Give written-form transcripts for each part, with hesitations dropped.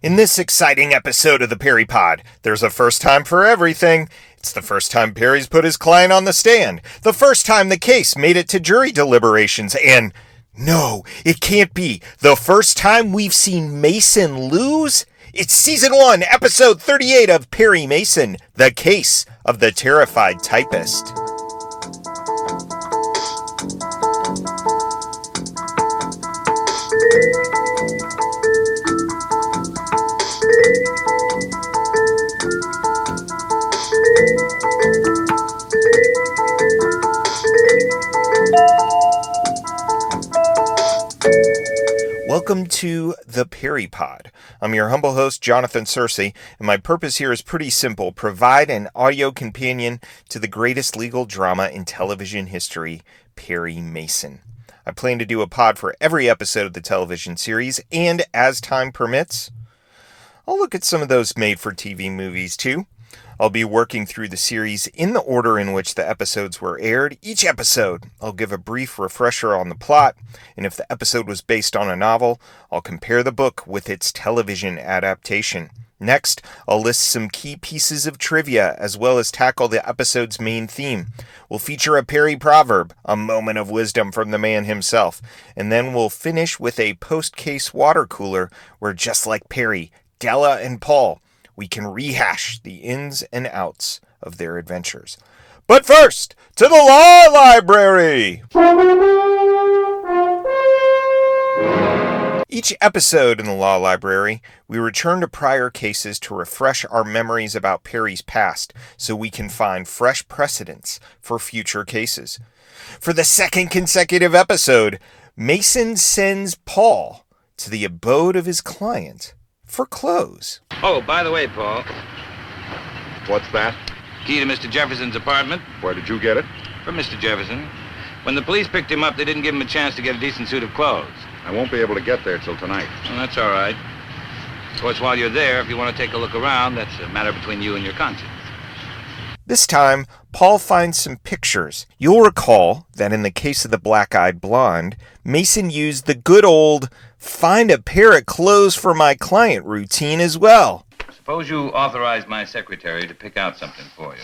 In this exciting episode of the Perry Pod, there's a first time for everything. It's the first time Perry's put his client on the stand, the first time the case made it to jury deliberations, and no, it can't be the first time we've seen Mason lose. It's Season 1, Episode 38 of Perry Mason, The Case of the Terrified Typist. Welcome to the Perry Pod. I'm your humble host, Jonathan Searcy, and my purpose here is pretty simple: provide an audio companion to the greatest legal drama in television history, Perry Mason. I plan to do a pod for every episode of the television series, and as time permits, I'll look at some of those made-for-TV movies too. I'll be working through the series in the order in which the episodes were aired. Each episode, I'll give a brief refresher on the plot, and if the episode was based on a novel, I'll compare the book with its television adaptation. Next, I'll list some key pieces of trivia, as well as tackle the episode's main theme. We'll feature a Perry Proverb, a moment of wisdom from the man himself, and then we'll finish with a post-case water cooler where, just like Perry, Della, and Paul, we can rehash the ins and outs of their adventures. But first, to the law library! Each episode in the law library, we return to prior cases to refresh our memories about Perry's past so we can find fresh precedents for future cases. For the second consecutive episode, Mason sends Paul to the abode of his client for clothes. Oh, by the way, Paul. What's that? Key to Mr. Jefferson's apartment. Where did you get it? From Mr. Jefferson. When the police picked him up, they didn't give him a chance to get a decent suit of clothes. I won't be able to get there till tonight. Well, that's all right. Of course, while you're there, if you want to take a look around, that's a matter between you and your conscience. This time, Paul finds some pictures. You'll recall that in the case of the black-eyed blonde, Mason used the good old find a pair of clothes for my client routine as well. Suppose you authorize my secretary to pick out something for you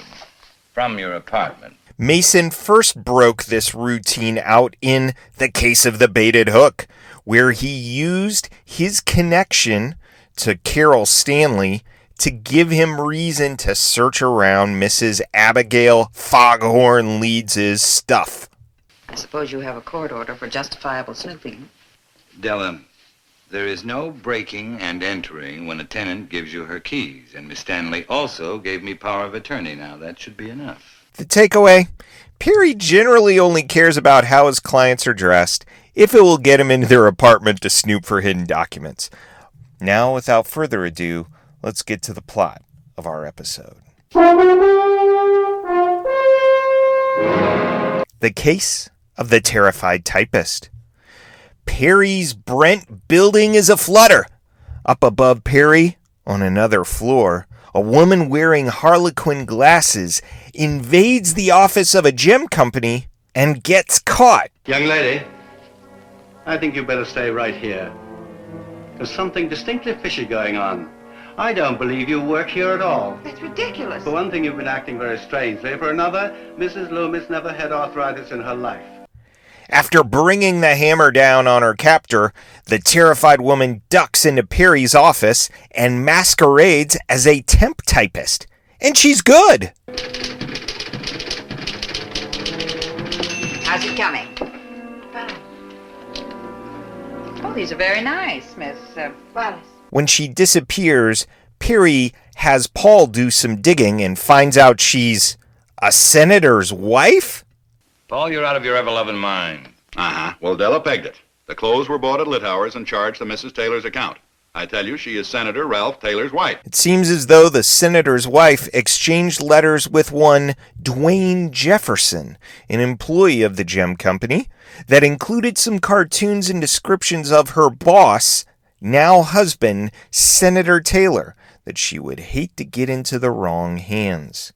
from your apartment. Mason first broke this routine out in the case of the baited hook, where he used his connection to Carol Stanley to give him reason to search around Mrs. Abigail Foghorn Leeds' stuff. I suppose you have a court order for justifiable snooping. Della, there is no breaking and entering when a tenant gives you her keys, and Miss Stanley also gave me power of attorney. Now, that should be enough. The takeaway: Perry generally only cares about how his clients are dressed if it will get him into their apartment to snoop for hidden documents. Now, without further ado, let's get to the plot of our episode. The Case of the Terrified Typist. Perry's Brent building is aflutter. Up above Perry, on another floor, a woman wearing harlequin glasses invades the office of a gem company and gets caught. Young lady, I think you better stay right here. There's something distinctly fishy going on. I don't believe you work here at all. That's ridiculous. For one thing, you've been acting very strangely. For another, Mrs. Loomis never had arthritis in her life. After bringing the hammer down on her captor, the terrified woman ducks into Perry's office and masquerades as a temp typist. And she's good. How's it coming? Fine. Oh, these are very nice, Miss Wallace. When she disappears, Perry has Paul do some digging and finds out she's a senator's wife? Paul, you're out of your ever-loving mind. Uh-huh. Well, Della pegged it. The clothes were bought at Litauer's and charged to Mrs. Taylor's account. I tell you, she is Senator Ralph Taylor's wife. It seems as though the senator's wife exchanged letters with one Dwayne Jefferson, an employee of the gem company, that included some cartoons and descriptions of her boss, now husband, Senator Taylor, that she would hate to get into the wrong hands.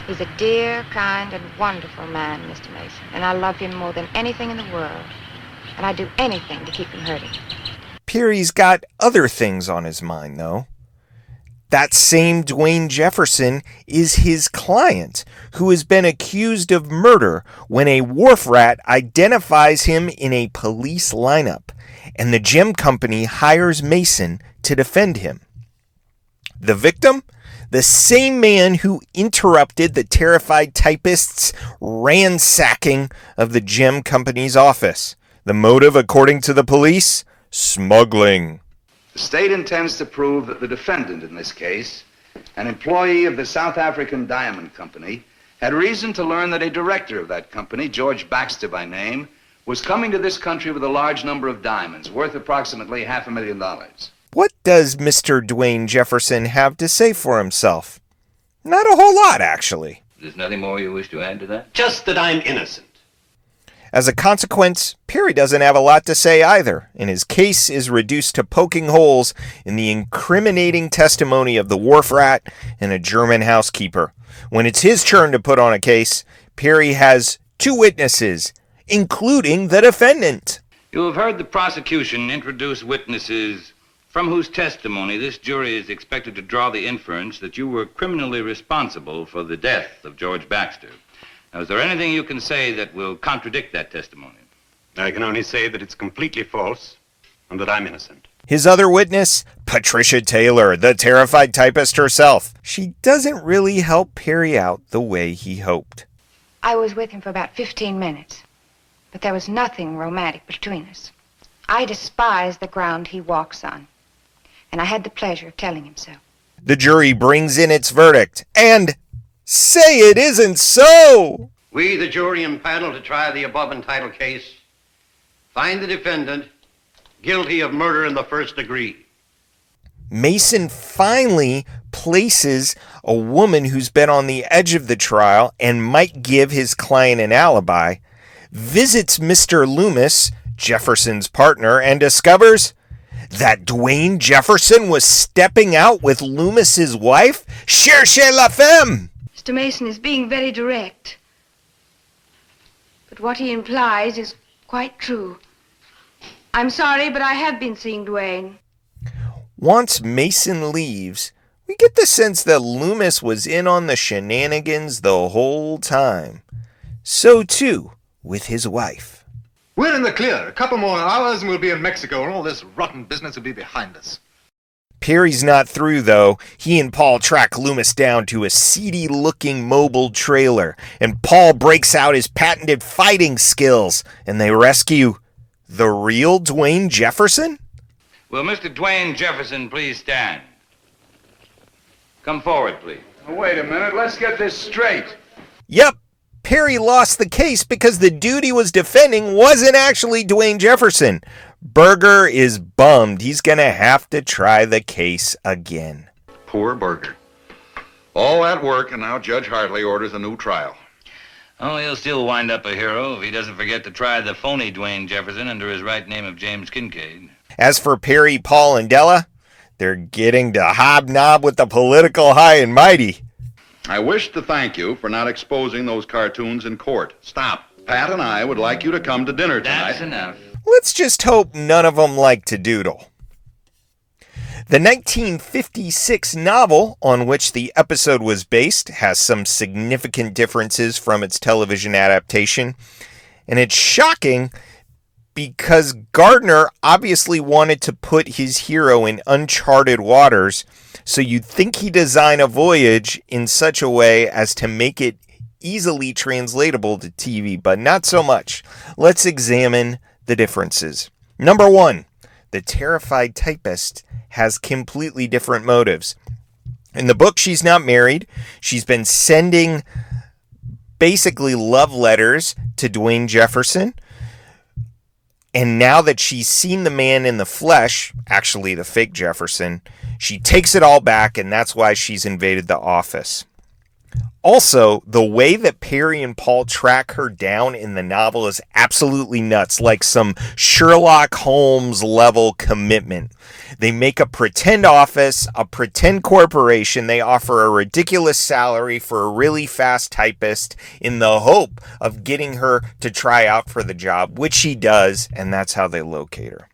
He's a dear, kind, and wonderful man, Mr. Mason, and I love him more than anything in the world, and I'd do anything to keep him hurting. Peary's got other things on his mind, though. That same Dwayne Jefferson is his client, who has been accused of murder when a wharf rat identifies him in a police lineup, and the gem company hires Mason to defend him. The victim? The same man who interrupted the Terrified Typist's ransacking of the gem company's office. The motive, according to the police? Smuggling. The state intends to prove that the defendant in this case, an employee of the South African Diamond Company, had reason to learn that a director of that company, George Baxter by name, was coming to this country with a large number of diamonds, worth approximately $500,000. What does Mr. Dwayne Jefferson have to say for himself? Not a whole lot, actually. There's nothing more you wish to add to that? Just that I'm innocent. As a consequence, Peary doesn't have a lot to say either, and his case is reduced to poking holes in the incriminating testimony of the wharf rat and a German housekeeper. When it's his turn to put on a case, Peary has two witnesses, including the defendant. You have heard the prosecution introduce witnesses from whose testimony this jury is expected to draw the inference that you were criminally responsible for the death of George Baxter. Now, is there anything you can say that will contradict that testimony? I can only say that it's completely false and that I'm innocent. His other witness, Patricia Taylor, the Terrified Typist herself. She doesn't really help Peary out the way he hoped. I was with him for about 15 minutes, but there was nothing romantic between us. I despise the ground he walks on, and I had the pleasure of telling him so. The jury brings in its verdict, and say it isn't so! We, the jury and panel to try the above entitled case, find the defendant guilty of murder in the first degree. Mason finally places a woman who's been on the edge of the trial and might give his client an alibi, visits Mr. Loomis, Jefferson's partner, and discovers that Dwayne Jefferson was stepping out with Loomis's wife? Cherchez la femme! Mr. Mason is being very direct, but what he implies is quite true. I'm sorry, but I have been seeing Dwayne. Once Mason leaves, we get the sense that Loomis was in on the shenanigans the whole time. So too with his wife. We're in the clear. A couple more hours and we'll be in Mexico, and all this rotten business will be behind us. Peary's not through, though. He and Paul track Loomis down to a seedy-looking mobile trailer, and Paul breaks out his patented fighting skills, and they rescue the real Dwayne Jefferson? Will Mr. Dwayne Jefferson please stand? Come forward, please. Wait a minute. Let's get this straight. Yep. Peary lost the case because the dude he was defending wasn't actually Dwayne Jefferson. Berger is bummed. He's going to have to try the case again. Poor Berger. All that work, and now Judge Hartley orders a new trial. Oh, he'll still wind up a hero if he doesn't forget to try the phony Dwayne Jefferson under his right name of James Kincaid. As for Peary, Paul, and Della, they're getting to hobnob with the political high and mighty. I wish to thank you for not exposing those cartoons in court. Stop. Pat and I would like you to come to dinner tonight. That's enough. Let's just hope none of them like to doodle. The 1956 novel on which the episode was based has some significant differences from its television adaptation, and it's shocking because Gardner obviously wanted to put his hero in uncharted waters, so you'd think he'd design a voyage in such a way as to make it easily translatable to TV, but not so much. Let's examine the differences. Number one, the Terrified Typist has completely different motives. In the book, she's not married. She's been sending basically love letters to Dwayne Jefferson. And now that she's seen the man in the flesh, actually the fake Jefferson, she takes it all back, and that's why she's invaded the office. Also, the way that Peary and Paul track her down in the novel is absolutely nuts, like some Sherlock Holmes level commitment. They make a pretend office, a pretend corporation. They offer a ridiculous salary for a really fast typist in the hope of getting her to try out for the job, which she does, and that's how they locate her.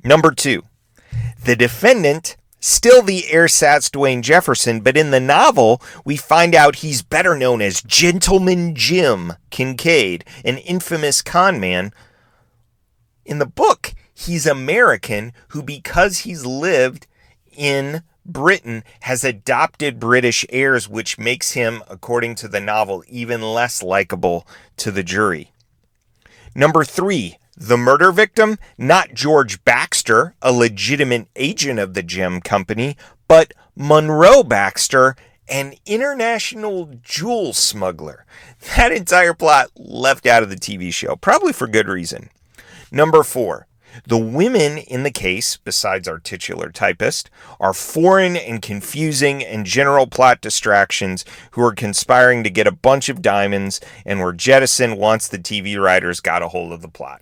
Number 2, the defendant, still the ersatz Dwayne Jefferson, but in the novel, we find out he's better known as Gentleman Jim Kincaid, an infamous con man. In the book, he's American who, because he's lived in Britain, has adopted British heirs, which makes him, according to the novel, even less likable to the jury. Number 3, the murder victim, not George Baxter, a legitimate agent of the gem company, but Monroe Baxter, an international jewel smuggler. That entire plot left out of the TV show, probably for good reason. Number 4, the women in the case, besides our titular typist, are foreign and confusing and general plot distractions who are conspiring to get a bunch of diamonds and were jettisoned once the TV writers got a hold of the plot.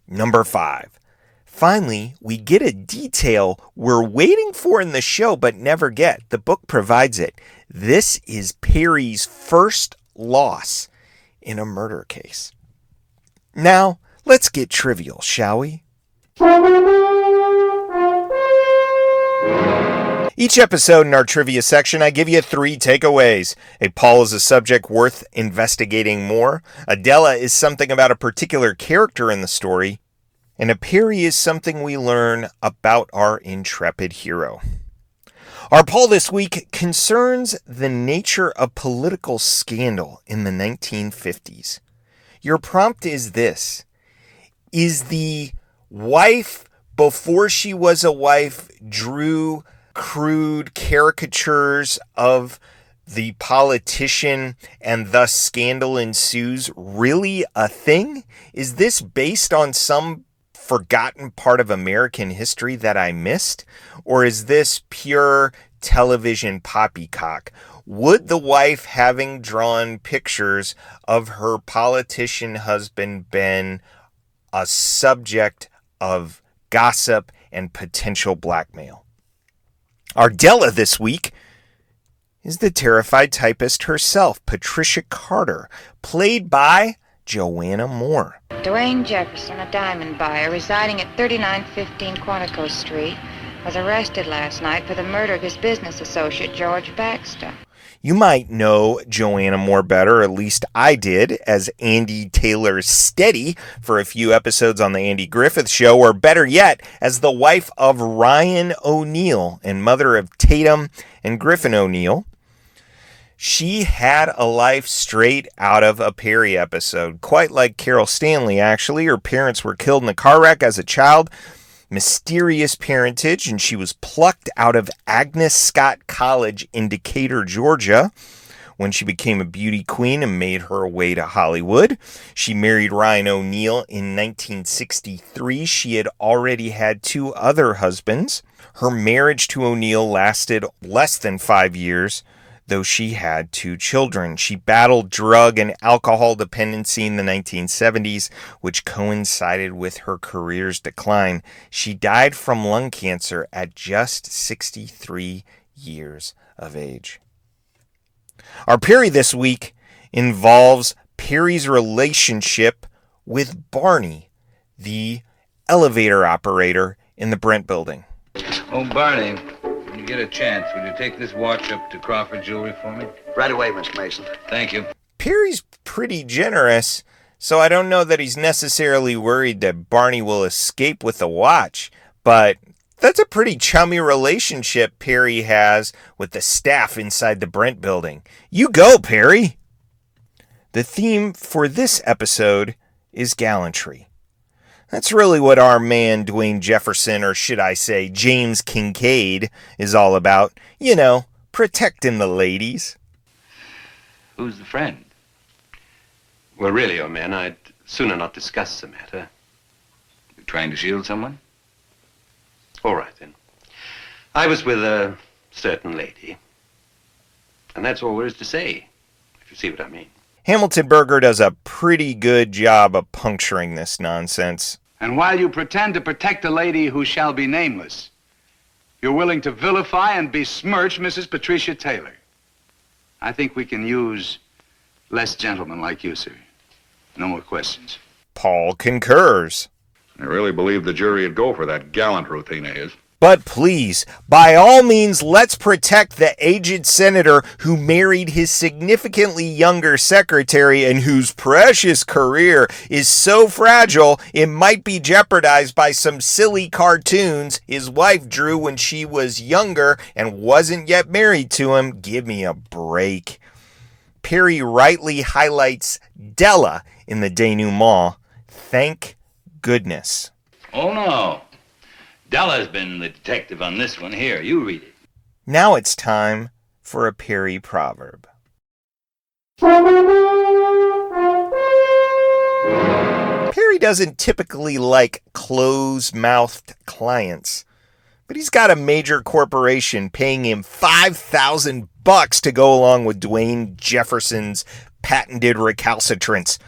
Number 5, finally, we get a detail we're waiting for in the show but never get. The book provides it. This is Perry's first loss in a murder case. Now, let's get trivial, shall we? Each episode in our trivia section, I give you 3 takeaways. A Paul is a subject worth investigating more. A Della is something about a particular character in the story. And a Perry is something we learn about our intrepid hero. Our Paul this week concerns the nature of political scandal in the 1950s. Your prompt is this. Is the wife, before she was a wife, drew crude caricatures of the politician and thus scandal ensues really a thing? Is this based on some forgotten part of American history that I missed? Or is this pure television poppycock? Would the wife, having drawn pictures of her politician husband been a subject of gossip and potential blackmail? Our Della this week is the terrified typist herself, Patricia Carter, played by Joanna Moore. Dwayne Jefferson, a diamond buyer residing at 3915 Quantico Street, was arrested last night for the murder of his business associate, George Baxter. You might know Joanna Moore better, at least I did, as Andy Taylor's steady for a few episodes on the Andy Griffith Show, or better yet, as the wife of Ryan O'Neal and mother of Tatum and Griffin O'Neal. She had a life straight out of a Perry episode, quite like Carol Stanley, actually. Her parents were killed in a car wreck as a child. Mysterious parentage, and she was plucked out of Agnes Scott College in Decatur, Georgia, when she became a beauty queen and made her way to Hollywood. She married Ryan O'Neal in 1963. She had already had 2 other husbands. Her marriage to O'Neal lasted less than 5 years, though she had 2 children. She battled drug and alcohol dependency in the 1970s, which coincided with her career's decline. She died from lung cancer at just 63 years of age. Our Perry this week involves Perry's relationship with Barney, the elevator operator in the Brent building. Oh, Barney, when you get a chance, will you take this watch up to Crawford Jewelry for me? Right away, Mr. Mason. Thank you. Perry's pretty generous, so I don't know that he's necessarily worried that Barney will escape with the watch, but that's a pretty chummy relationship Perry has with the staff inside the Brent building. You go, Perry! The theme for this episode is gallantry. That's really what our man Dwayne Jefferson, or should I say James Kincaid, is all about. You know, protecting the ladies. Who's the friend? Well, really, old man, I'd sooner not discuss the matter. You trying to shield someone? All right, then. I was with a certain lady. And that's all there is to say, if you see what I mean. Hamilton Berger does a pretty good job of puncturing this nonsense. And while you pretend to protect a lady who shall be nameless, you're willing to vilify and besmirch Mrs. Patricia Taylor. I think we can use less gentlemen like you, sir. No more questions. Paul concurs. I really believe the jury would go for that gallant routine of his. But please, by all means, let's protect the aged senator who married his significantly younger secretary and whose precious career is so fragile it might be jeopardized by some silly cartoons his wife drew when she was younger and wasn't yet married to him. Give me a break. Perry rightly highlights Della in the denouement. Thank goodness. Oh, no. Della's been the detective on this one. Here, you read it. Now it's time for a Perry proverb. Perry doesn't typically like close-mouthed clients, but he's got a major corporation paying him $5,000 to go along with Dwayne Jefferson's patented recalcitrance.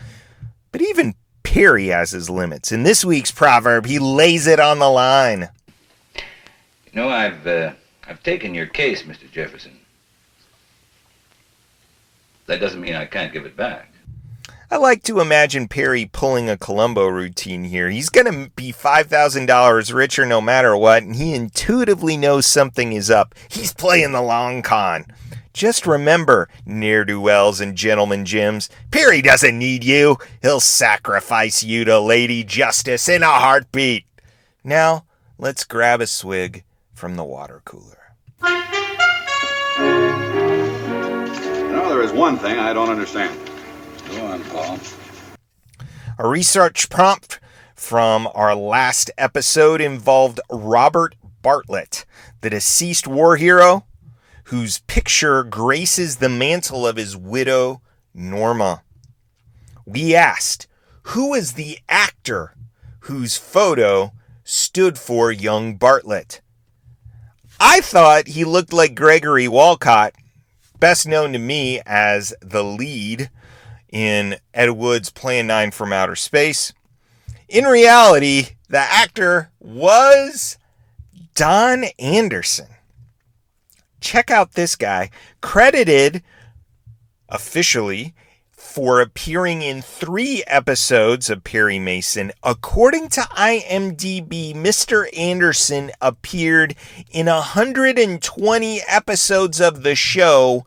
But even Perry has his limits. In this week's proverb, he lays it on the line. You know, I've taken your case, Mr. Jefferson. That doesn't mean I can't give it back. I like to imagine Perry pulling a Columbo routine here. He's going to be $5,000 richer no matter what, and he intuitively knows something is up. He's playing the long con. Just remember, ne'er-do-wells and gentlemen Jims, Perry doesn't need you. He'll sacrifice you to Lady Justice in a heartbeat. Now, let's grab a swig from the water cooler. Now, there is one thing I don't understand. Go on, Paul. A research prompt from our last episode involved Robert Bartlett, the deceased war hero whose picture graces the mantle of his widow, Norma. We asked, who is the actor whose photo stood for young Bartlett? I thought he looked like Gregory Walcott, best known to me as the lead in Ed Wood's Plan 9 from Outer Space. In reality, the actor was Don Anderson. Check out this guy, credited officially for appearing in 3 episodes of Perry Mason. According to IMDb, Mr. Anderson appeared in 120 episodes of the show,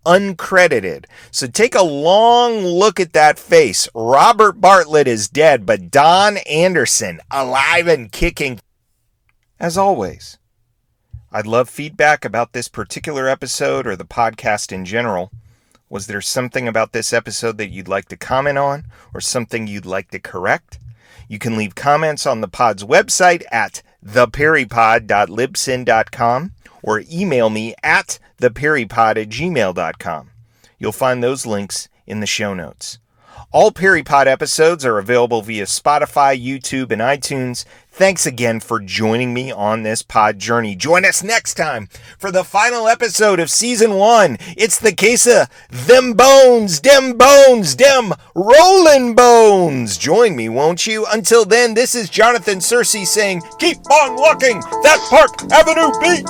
uncredited. So take a long look at that face. Robert Bartlett is dead, but Don Anderson, alive and kicking. As always, I'd love feedback about this particular episode or the podcast in general. Was there something about this episode that you'd like to comment on or something you'd like to correct? You can leave comments on the pod's website at theperrypod.libsyn.com or email me at theperrypod@gmail.com. You'll find those links in the show notes. All PerryPod episodes are available via Spotify, YouTube, and iTunes. Thanks again for joining me on this pod journey. Join us next time for the final episode of Season 1. It's the case of them bones, dem rolling bones. Join me, won't you? Until then, this is Jonathan Searcy saying, keep on walking that Park Avenue beat.